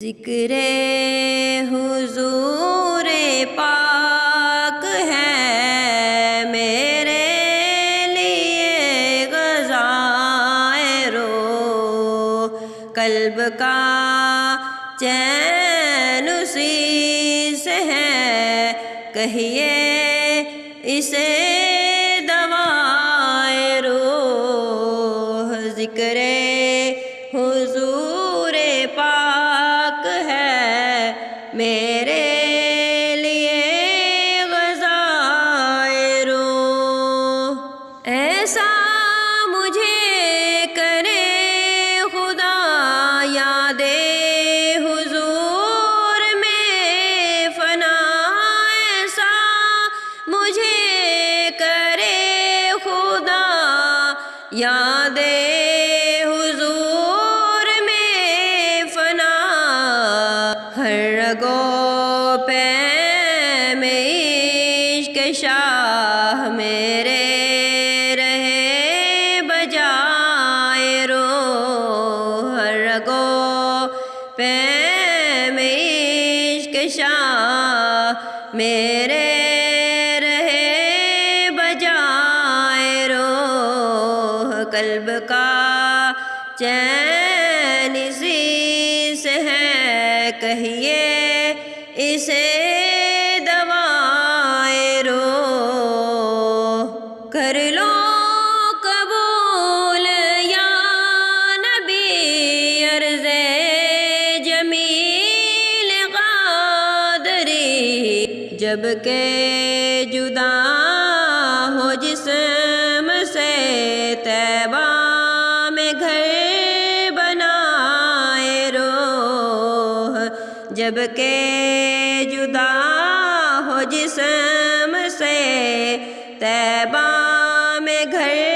ذکر حضور پاک ہے میرے لیے غذائے روح، قلب کا چین اسی سے ہے، کہیے اسے دوائے روح۔ ذکر حضور پاک ہے میرے لیے غذائے روح۔ ایسا مجھے کرے خدا یاد حضور میں فنا، ایسا مجھے کرے خدا یاد رگو پہ میں عشق شاہ میرے رہے بجائے روح، رگو پہ میں عشق شاہ میرے رہے بجائے روح، قلب کا چین اسی سے ہے، کہیے اسے دوائے روح۔ کر لو قبول یا نبی عرض جمیل قادری، جب کہ جدا ہو جسم سے طیبہ میں گھر بنائے روح، جب کہ جدا ہو جسم سے طیبہ میں گھر